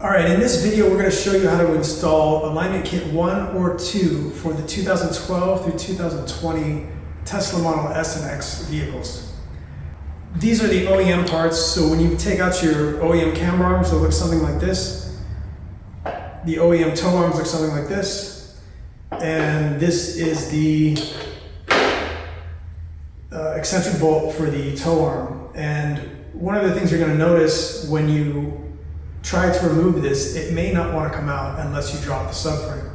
Alright, in this video we're going to show you how to install alignment kit 1 or 2 for the 2012 through 2020 Tesla Model S and X vehicles. These are the OEM parts, so when you take out your OEM camber arms, they'll look something like this. The OEM toe arms look something like this. And this is the eccentric bolt for the toe arm. And one of the things you're going to notice when you try to remove this, it may not want to come out unless you drop the subframe.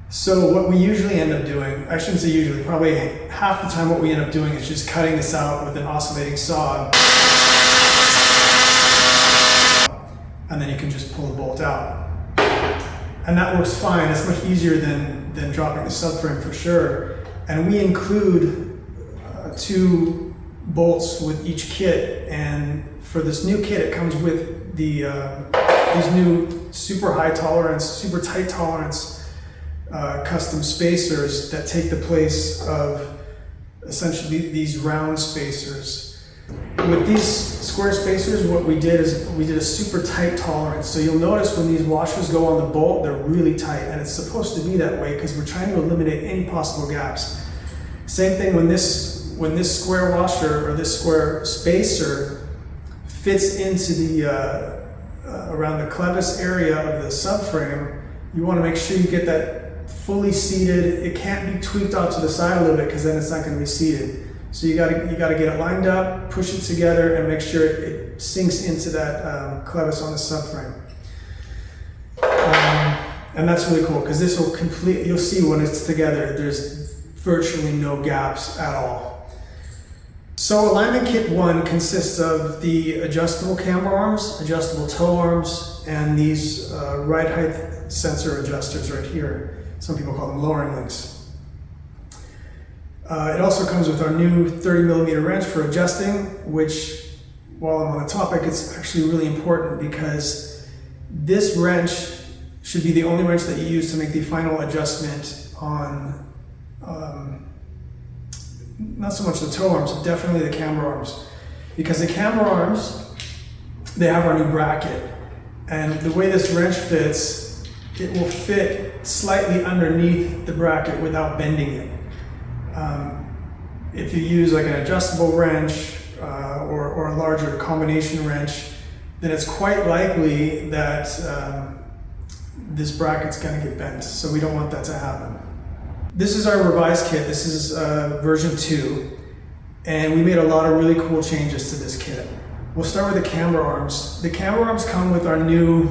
So what we usually end up doing, I shouldn't say usually, probably half the time what we end up doing is just cutting this out with an oscillating saw. And then you can just pull the bolt out. And that works fine. It's much easier than dropping the subframe for sure. And we include 2 bolts with each kit, and for this new kit it comes with the these new super high tolerance, super tight tolerance custom spacers that take the place of essentially these round spacers. With these square spacers, what we did is we did a super tight tolerance. So you'll notice when these washers go on the bolt, they're really tight, and it's supposed to be that way because we're trying to eliminate any possible gaps. Same thing when this square washer or this square spacer fits into the around the clevis area of the subframe, you want to make sure you get that fully seated. It can't be tweaked out to the side a little bit because then it's not going to be seated. So you got to get it lined up, push it together, and make sure it sinks into that clevis on the subframe. And that's really cool because this will you'll see when it's together, there's virtually no gaps at all. So alignment kit 1 consists of the adjustable camber arms, adjustable toe arms, and these ride height sensor adjusters right here. Some people call them lowering links. It also comes with our new 30mm wrench for adjusting, which, while I'm on the topic, it's actually really important because this wrench should be the only wrench that you use to make the final adjustment on not so much the toe arms, but definitely the camber arms. Because the camber arms, they have our new bracket. And the way this wrench fits, it will fit slightly underneath the bracket without bending it. If you use like an adjustable wrench or a larger combination wrench, then it's quite likely that this bracket's going to get bent. So we don't want that to happen. This is our revised kit. This is version 2, and we made a lot of really cool changes to this kit. We'll start with the camber arms. The camber arms come with our new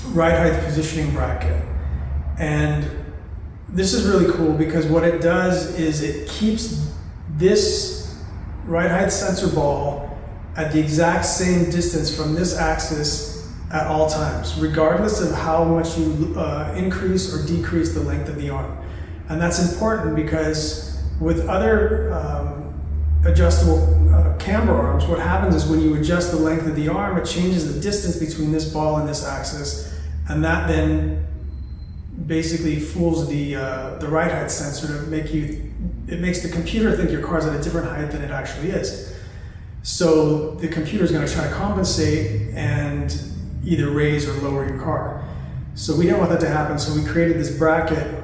ride height positioning bracket, and this is really cool because what it does is it keeps this ride height sensor ball at the exact same distance from this axis at all times, regardless of how much you increase or decrease the length of the arm. And that's important because with other adjustable camber arms, what happens is when you adjust the length of the arm, it changes the distance between this ball and this axis, and that then basically fools the ride height sensor to it makes the computer think your car's at a different height than it actually is. So the computer is going to try to compensate and either raise or lower your car. So we didn't want that to happen, so we created this bracket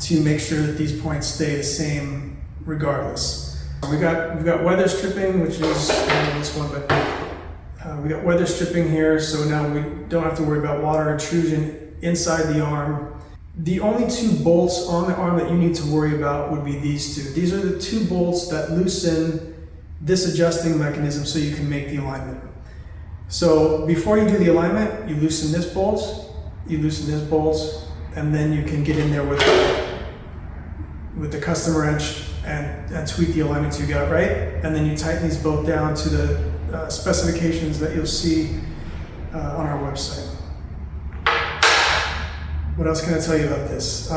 to make sure that these points stay the same regardless. We've got weather stripping, which is this one, but we got weather stripping here, so now we don't have to worry about water intrusion inside the arm. The only 2 bolts on the arm that you need to worry about would be these 2. These are the 2 bolts that loosen this adjusting mechanism so you can make the alignment. So before you do the alignment, you loosen this bolt, you loosen this bolt, and then you can get in there with the custom wrench and tweak the alignments you got, right? And then you tighten these both down to the specifications that you'll see on our website. What else can I tell you about this?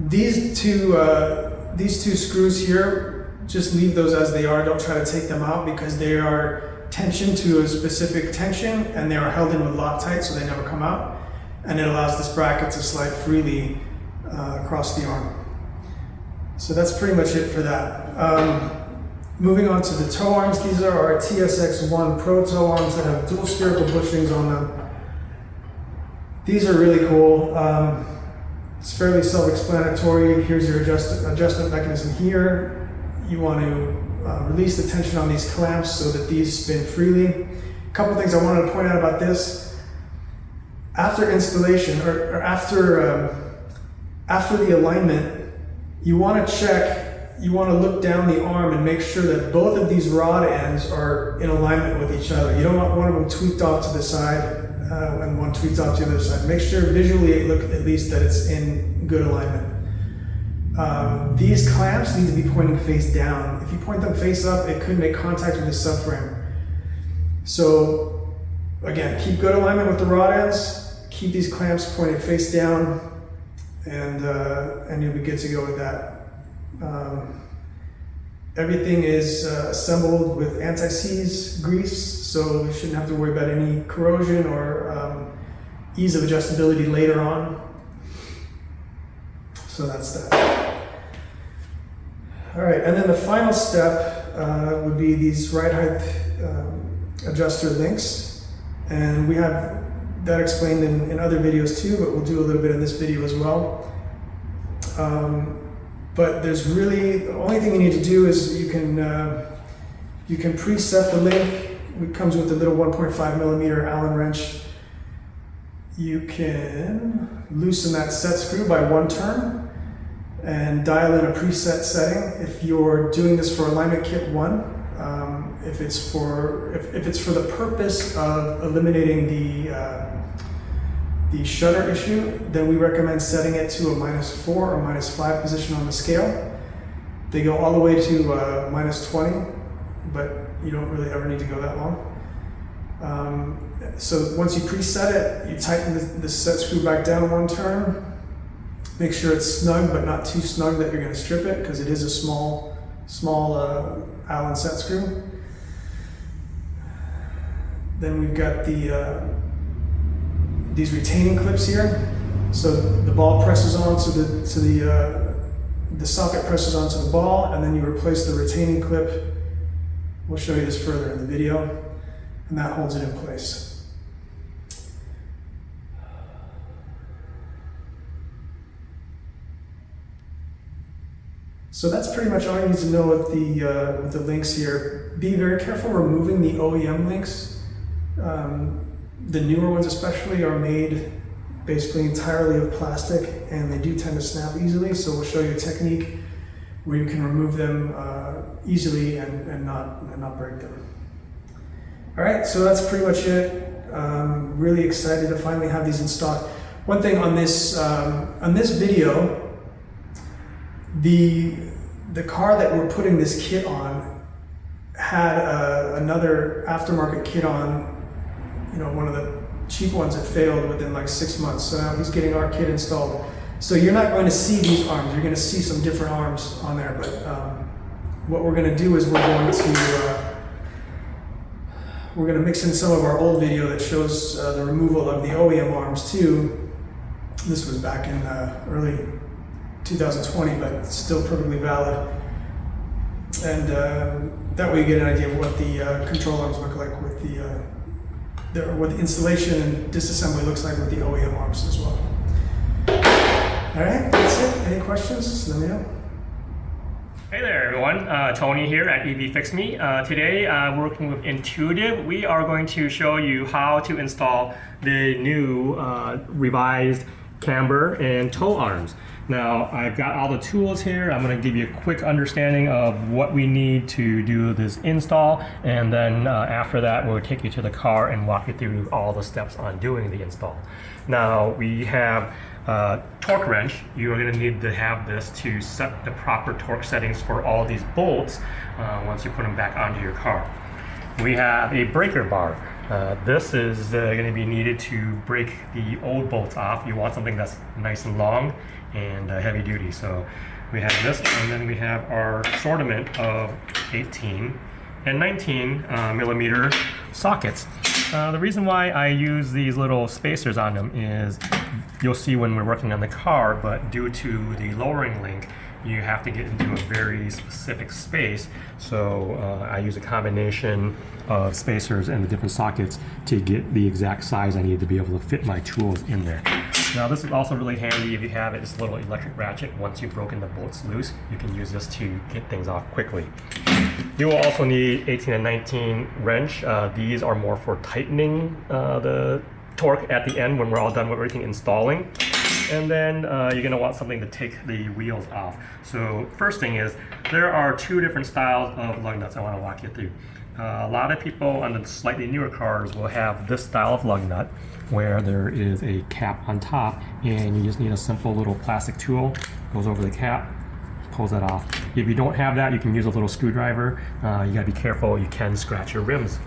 These two screws here, just leave those as they are. Don't try to take them out because they are tensioned to a specific tension and they are held in with Loctite, so they never come out. And it allows this bracket to slide freely across the arm. So that's pretty much it for that. Moving on to the toe arms, these are our TSX-1 Pro toe arms that have dual spherical bushings on them. These are really cool. It's fairly self-explanatory. Here's your adjustment mechanism here. You want to release the tension on these clamps so that these spin freely. A couple things I wanted to point out about this. After installation, or after the alignment, you want to check. You want to look down the arm and make sure that both of these rod ends are in alignment with each other. You don't want one of them tweaked off to the side and one tweaked off to the other side. Make sure visually, look at least that it's in good alignment. These clamps need to be pointing face down. If you point them face up, it could make contact with the subframe. So again, keep good alignment with the rod ends. Keep these clamps pointed face down, and you'll be good to go with that. Everything is assembled with anti-seize grease, so you shouldn't have to worry about any corrosion or ease of adjustability later on. So that's that. All right, and then the final step would be these ride height adjuster links, and we have that explained in other videos too, but we'll do a little bit in this video as well. But there's really, the only thing you need to do is you can preset the link. It comes with a little 1.5 millimeter Allen wrench. You can loosen that set screw by one turn and dial in a preset setting. If you're doing this for alignment kit 1, if it's for the purpose of eliminating the shutter issue, then we recommend setting it to a -4 or -5 position on the scale. They go all the way to -20, but you don't really ever need to go that long. So once you preset it, you tighten the set screw back down one turn. Make sure it's snug, but not too snug that you're going to strip it, because it is a small Allen set screw. Then we've got these retaining clips here. So the ball presses on to the socket presses onto the ball, and then you replace the retaining clip. We'll show you this further in the video, and that holds it in place. So that's pretty much all you need to know with the links here. Be very careful removing the OEM links. The newer ones especially are made basically entirely of plastic, and they do tend to snap easily, so we'll show you a technique where you can remove them easily and not break them. All right, so that's pretty much it. Really excited to finally have these in stock. One thing on this video, the car that we're putting this kit on had another aftermarket kit on. You know, one of the cheap ones that failed within like 6 months. So now he's getting our kit installed. So you're not going to see these arms. You're going to see some different arms on there. But what we're going to do is we're going to mix in some of our old video that shows the removal of the OEM arms too. This was back in early 2020, but it's still perfectly valid. And that way you get an idea of what the control arms look like with what the installation and disassembly looks like with the OEM arms as well. All right, that's it. Any questions? Let me know. Hey there everyone, Tony here at EV Fix Me. Today working with N2itive, we are going to show you how to install the new revised camber and toe arms. Now I've got all the tools here. I'm going to give you a quick understanding of what we need to do this install, and then after that we'll take you to the car and walk you through all the steps on doing the install. Now we have torque wrench. You're going to need to have this to set the proper torque settings for all these bolts once you put them back onto your car. We have a breaker bar. This is going to be needed to break the old bolts off. You want something that's nice and long and heavy duty. So we have this, and then we have our assortment of 18 and 19 millimeter sockets. The reason why I use these little spacers on them is you'll see when we're working on the car, but due to the lowering link, you have to get into a very specific space. So I use a combination of spacers and the different sockets to get the exact size I need to be able to fit my tools in there. Now this is also really handy if you have this little electric ratchet. Once you've broken the bolts loose, you can use this to get things off quickly. You will also need 18 and 19 wrench. These are more for tightening the torque at the end when we're all done with everything installing. And then you're going to want something to take the wheels off. So first thing is, there are two different styles of lug nuts I want to walk you through. A lot of people on the slightly newer cars will have this style of lug nut where there is a cap on top and you just need a simple little plastic tool, goes over the cap, pulls that off. If you don't have that, you can use a little screwdriver. You gotta be careful, you can scratch your rims.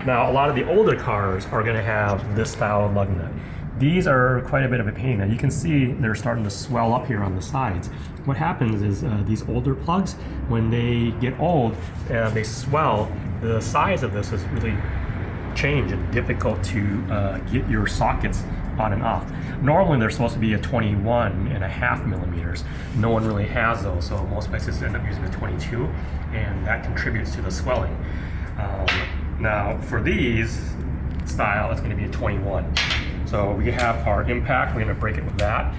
Now, a lot of the older cars are gonna have this style of lug nut. These are quite a bit of a pain. Now you can see they're starting to swell up here on the sides. What happens is these older plugs, when they get old, they swell. The size of this is really changed and difficult to get your sockets on and off. Normally they're supposed to be a 21.5 millimeters. No one really has those, so most places end up using a 22, and that contributes to the swelling. Now for these style, it's going to be a 21. So we have our impact, we're going to break it with that.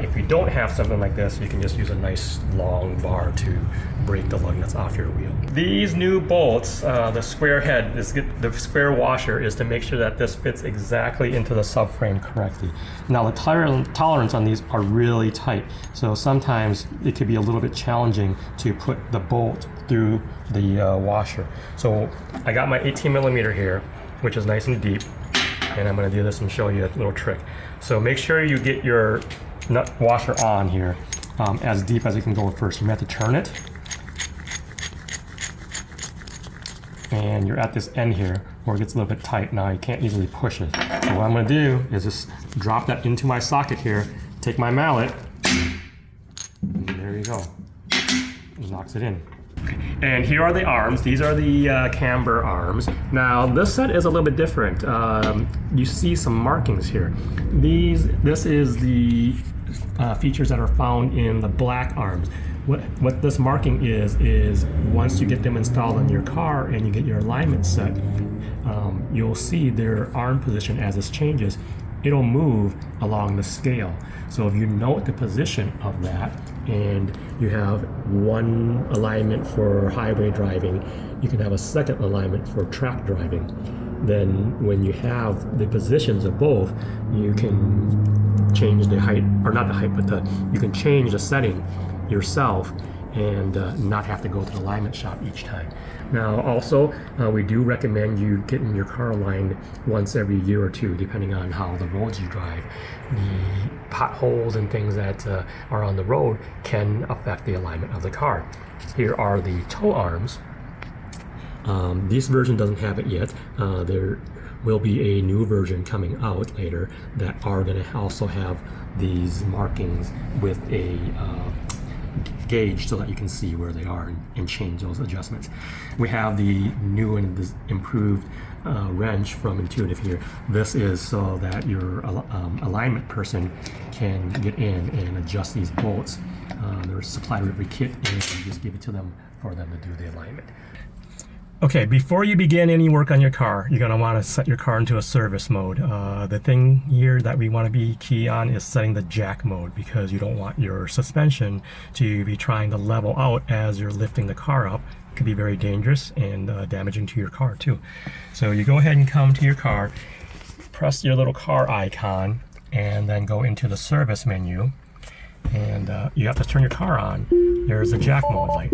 If you don't have something like this, you can just use a nice long bar to break the lug nuts off your wheel. These new bolts, the square head, the square washer is to make sure that this fits exactly into the subframe correctly. Now the tolerance on these are really tight, so sometimes it could be a little bit challenging to put the bolt through the washer. So I got my 18 millimeter here, which is nice and deep. And I'm going to do this and show you a little trick. So make sure you get your nut washer on here as deep as you can go first. You have to turn it. And you're at this end here where it gets a little bit tight. Now you can't easily push it. So what I'm going to do is just drop that into my socket here, take my mallet, and there you go. It locks it in. And here are the arms. These are the Camber arms. Now this set is a little bit different. You see some markings here. This is the features that are found in the black arms. What this marking is once you get them installed on your car and you get your alignment set, you'll see their arm position as this changes. It'll move along the scale. So if you note the position of that and you have one alignment for highway driving, you can have a second alignment for track driving. Then when you have the positions of both, you can change the height, or not the height, but you can change the setting yourself and not have to go to the alignment shop each time. Now also, we do recommend you getting your car aligned once every year or two, depending on how the roads you drive. The potholes and things that are on the road can affect the alignment of the car. Here are the toe arms. This version doesn't have it yet. There will be a new version coming out later that are going to also have these markings with a gauge so that you can see where they are and change those adjustments. We have the new and improved wrench from N2itive here. This is so that your alignment person can get in and adjust these bolts. They're supplied with every kit, and you just give it to them for them to do the alignment. Okay, before you begin any work on your car, you're going to want to set your car into a service mode. The thing here that we want to be key on is setting the jack mode, because you don't want your suspension to be trying to level out as you're lifting the car up. It could be very dangerous and damaging to your car too. So you go ahead and come to your car, press your little car icon, and then go into the service menu. And you have to turn your car on. There's a jack mode light.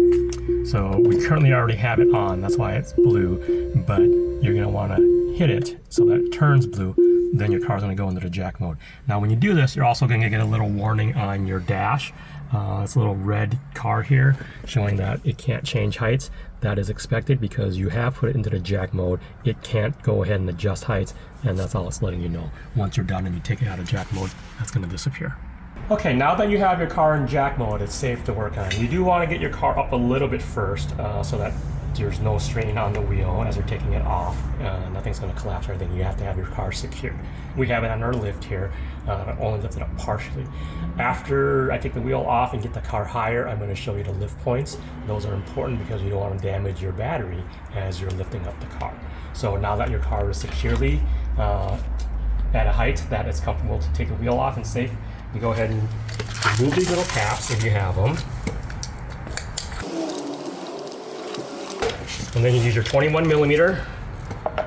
So we currently already have it on, that's why it's blue, but you're going to want to hit it so that it turns blue, then your car's going to go into the jack mode. Now when you do this, you're also going to get a little warning on your dash. It's a little red card here showing that it can't change heights. That is expected because you have put it into the jack mode. It can't go ahead and adjust heights, and that's all it's letting you know. Once you're done and you take it out of jack mode, that's going to disappear. Okay, now that you have your car in jack mode, it's safe to work on. You do want to get your car up a little bit first so that there's no strain on the wheel as you're taking it off. Nothing's going to collapse or anything. You have to have your car secured. We have it on our lift here, only lifted up partially. After I take the wheel off and get the car higher, I'm going to show you the lift points. Those are important because you don't want to damage your battery as you're lifting up the car. So now that your car is securely at a height that it's comfortable to take the wheel off and safe, you go ahead and remove these little caps if you have them. And then you use your 21 millimeter,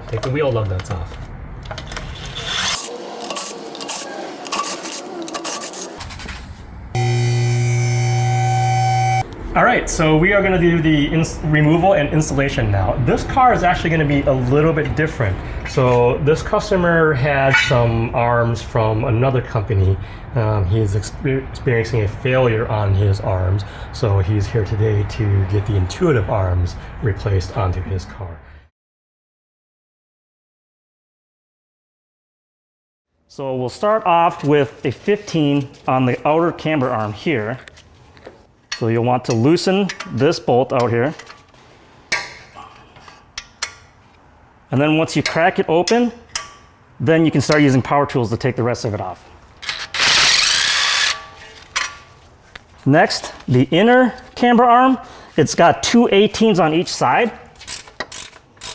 take the wheel lug nuts off. All right, so we are going to do the removal and installation now. This car is actually going to be a little bit different. So this customer had some arms from another company. He's experiencing a failure on his arms, so he's here today to get the N2itive arms replaced onto his car. So we'll start off with a 15 on the outer camber arm here. So you'll want to loosen this bolt out here. And then once you crack it open, then you can start using power tools to take the rest of it off. Next, the inner camber arm, it's got two 18s on each side.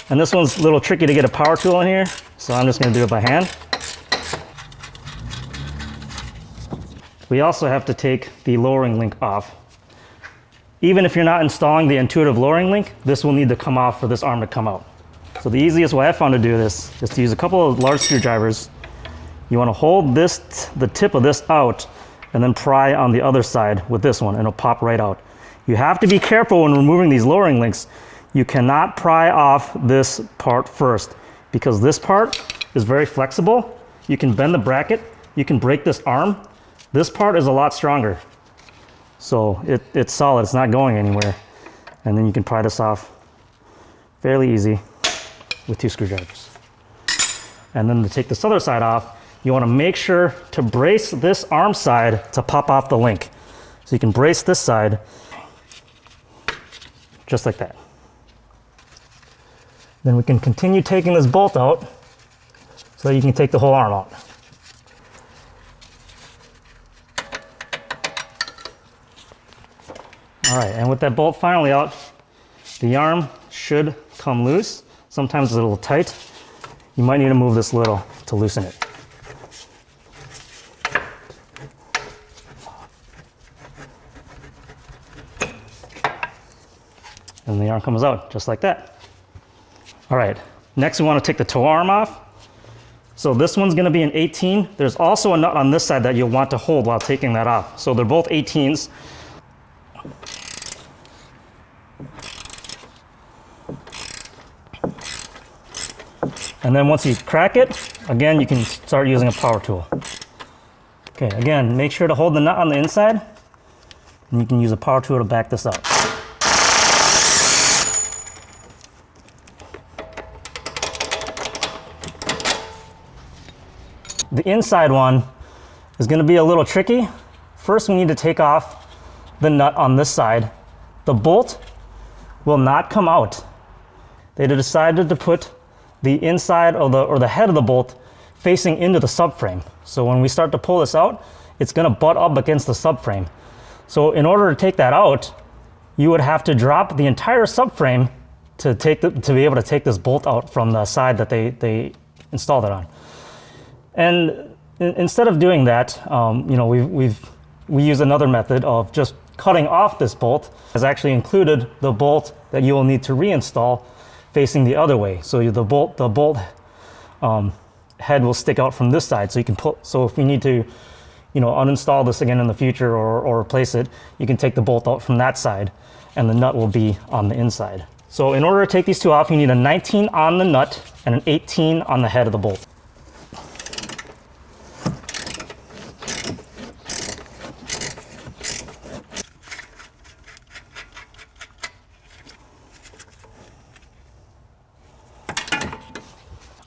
And this one's a little tricky to get a power tool in here, so I'm just going to do it by hand. We also have to take the lowering link off. Even if you're not installing the N2itive lowering link, this will need to come off for this arm to come out. So the easiest way I found to do this is to use a couple of large screwdrivers. You want to hold the tip of this out and then pry on the other side with this one and it'll pop right out. You have to be careful when removing these lowering links. You cannot pry off this part first because this part is very flexible. You can bend the bracket, you can break this arm. This part is a lot stronger. So it's solid, it's not going anywhere. And then you can pry this off fairly easy with two screwdrivers. And then to take this other side off, you want to make sure to brace this arm side to pop off the link. So you can brace this side just like that. Then we can continue taking this bolt out so you can take the whole arm out. All right, and with that bolt finally out, the arm should come loose. Sometimes it's a little tight. You might need to move this little to loosen it. And the arm comes out just like that. All right, next we want to take the toe arm off. So this one's going to be an 18. There's also a nut on this side that you'll want to hold while taking that off. So they're both 18s. And then once you crack it, again, you can start using a power tool. Okay, again, make sure to hold the nut on the inside, and you can use a power tool to back this up. The inside one is going to be a little tricky. First, we need to take off the nut on this side. The bolt will not come out. They decided to put the inside of the head of the bolt facing into the subframe. So when we start to pull this out, it's going to butt up against the subframe. So in order to take that out, you would have to drop the entire subframe to be able to take this bolt out from the side that they installed it on. And instead of doing that, we use another method of just cutting off this bolt. Has actually included the bolt that you will need to reinstall facing the other way. So the bolt head will stick out from this side. So you can pull. So if we need to, uninstall this again in the future or replace it, you can take the bolt out from that side, and the nut will be on the inside. So in order to take these two off, you need a 19 on the nut and an 18 on the head of the bolt.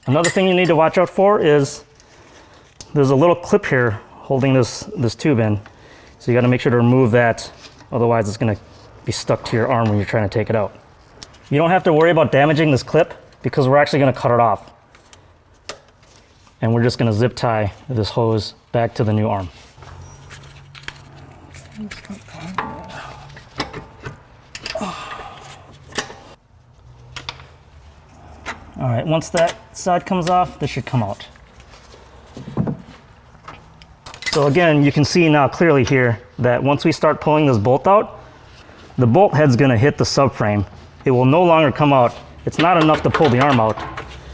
Another thing you need to watch out for is there's a little clip here holding this tube in. So you got to make sure to remove that, otherwise it's going to be stuck to your arm when you're trying to take it out. You don't have to worry about damaging this clip because we're actually going to cut it off. And we're just going to zip tie this hose back to the new arm. All right, once that side comes off, this should come out. So again, you can see now clearly here that once we start pulling this bolt out, the bolt head's gonna hit the subframe. It will no longer come out. It's not enough to pull the arm out,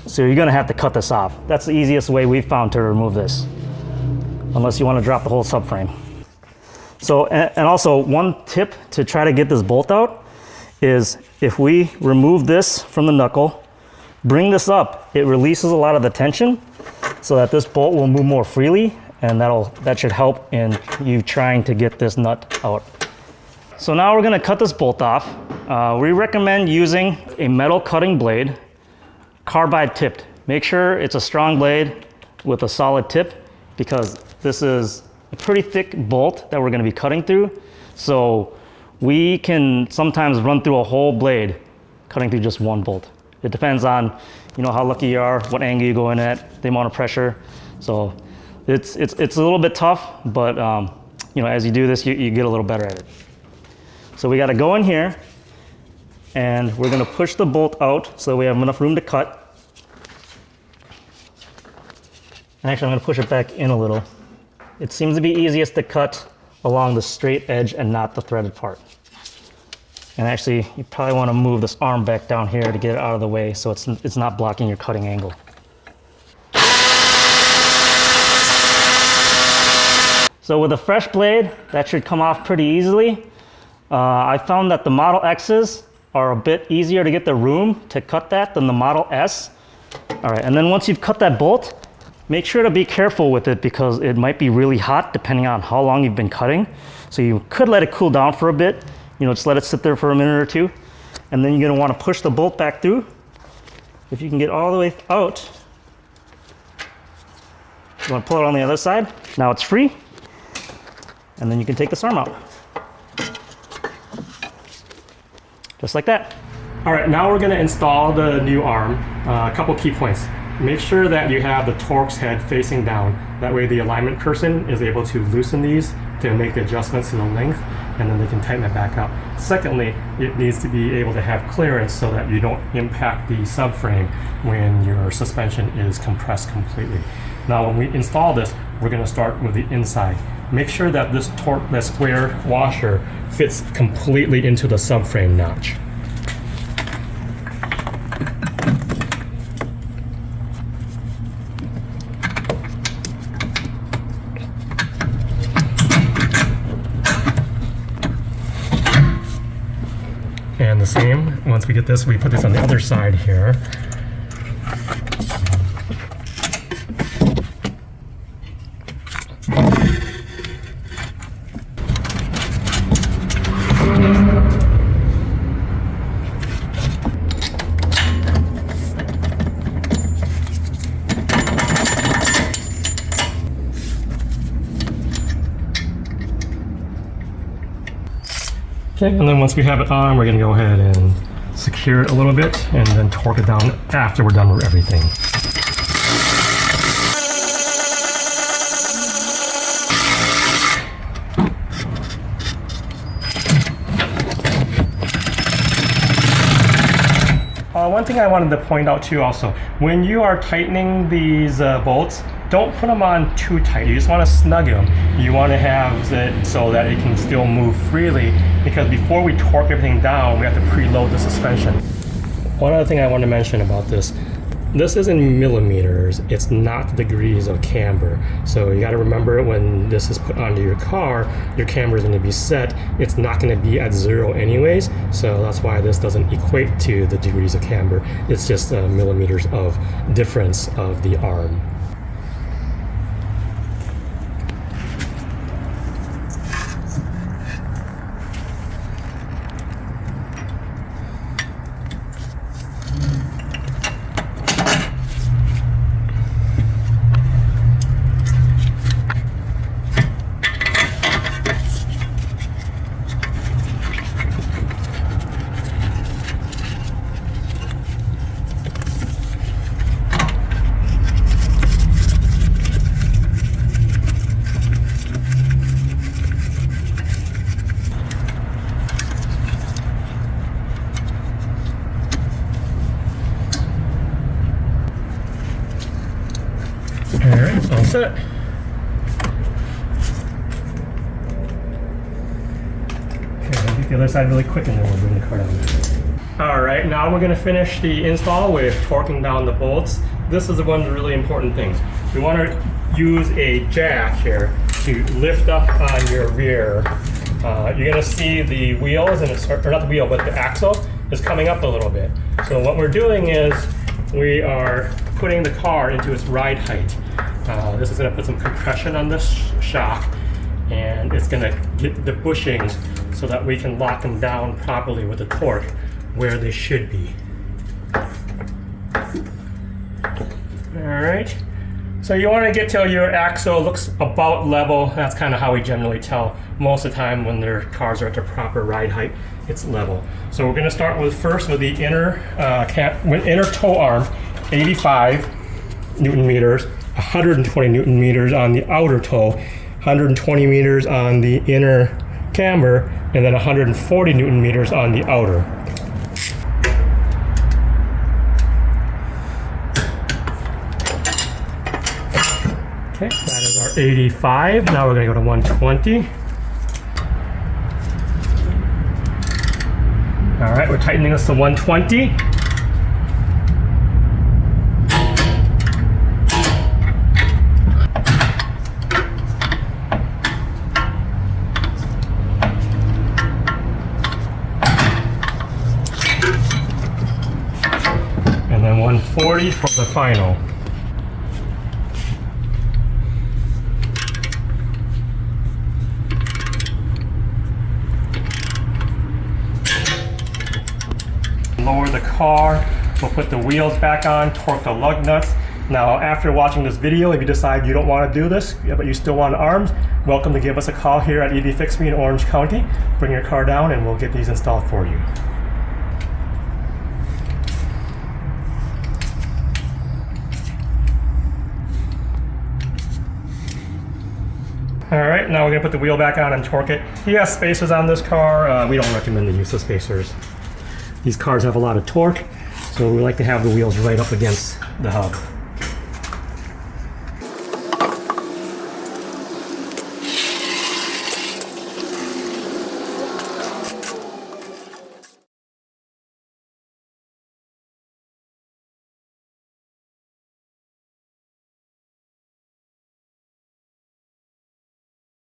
so you're gonna have to cut this off. That's the easiest way we've found to remove this, unless you wanna drop the whole subframe. So, and also one tip to try to get this bolt out is if we remove this from the knuckle, bring this up, it releases a lot of the tension so that this bolt will move more freely, and that should help in you trying to get this nut out. So now we're gonna cut this bolt off. We recommend using a metal cutting blade, carbide tipped. Make sure it's a strong blade with a solid tip because this is a pretty thick bolt that we're gonna be cutting through. So we can sometimes run through a whole blade cutting through just one bolt. It depends on, how lucky you are, what angle you go in at, the amount of pressure. So it's a little bit tough, but as you do this, you get a little better at it. So we got to go in here, and we're going to push the bolt out so we have enough room to cut. And actually, I'm going to push it back in a little. It seems to be easiest to cut along the straight edge and not the threaded part. And actually, you probably want to move this arm back down here to get it out of the way so it's not blocking your cutting angle. So with a fresh blade, that should come off pretty easily. I found that the Model X's are a bit easier to get the room to cut that than the Model S. All right, and then once you've cut that bolt, make sure to be careful with it because it might be really hot depending on how long you've been cutting. So you could let it cool down for a bit. Just let it sit there for a minute or two. And then you're gonna wanna push the bolt back through. If you can get all the way out, you wanna pull it on the other side. Now it's free. And then you can take this arm out. Just like that. All right, now we're gonna install the new arm. A couple key points. Make sure that you have the Torx head facing down. That way the alignment person is able to loosen these to make the adjustments to the length, and then they can tighten it back up. Secondly, it needs to be able to have clearance so that you don't impact the subframe when your suspension is compressed completely. Now when we install this, we're gonna start with the inside. Make sure that this square washer fits completely into the subframe notch. And the same, once we get this, we put this on the other side here. Okay, and then once we have it on, we're gonna go ahead and secure it a little bit and then torque it down after we're done with everything. One thing I wanted to point out too also, when you are tightening these bolts, don't put them on too tight. You just want to snug them. You want to have it so that it can still move freely, because before we torque everything down, we have to preload the suspension. One other thing I want to mention about this is in millimeters. It's not degrees of camber. So you got to remember when this is put onto your car, your camber is going to be set. It's not going to be at 0 anyways. So that's why this doesn't equate to the degrees of camber. It's just millimeters of difference of the arm. Alright, all set. Okay, I'll get the other side really quick and then we'll bring the car down. Alright, now we're going to finish the install with torquing down the bolts. This is one of the really important things. We want to use a jack here to lift up on your rear. You're going to see the wheels, and or not the wheel, but the axle is coming up a little bit. So what we're doing is we are putting the car into its ride height. This is going to put some compression on this shock, and it's going to get the bushings so that we can lock them down properly with the torque where they should be. All right. So you want to get till your axle looks about level. That's kind of how we generally tell most of the time when their cars are at their proper ride height. It's level. So we're going to start with first with the inner toe arm, 85 Newton meters, 120 Newton meters on the outer toe, 120 meters on the inner camber, and then 140 Newton meters on the outer. Okay, that is our 85. Now we're going to go to 120. All right, we're tightening this to 120. And then 140 for the final. Lower the car, we'll put the wheels back on, torque the lug nuts. Now after watching this video, if you decide you don't want to do this, but you still want arms, welcome to give us a call here at EV Fix Me in Orange County. Bring your car down and we'll get these installed for you. All right, now we're gonna put the wheel back on and torque it. He has spacers on this car. We don't recommend the use of spacers. These cars have a lot of torque, so we like to have the wheels right up against the hub.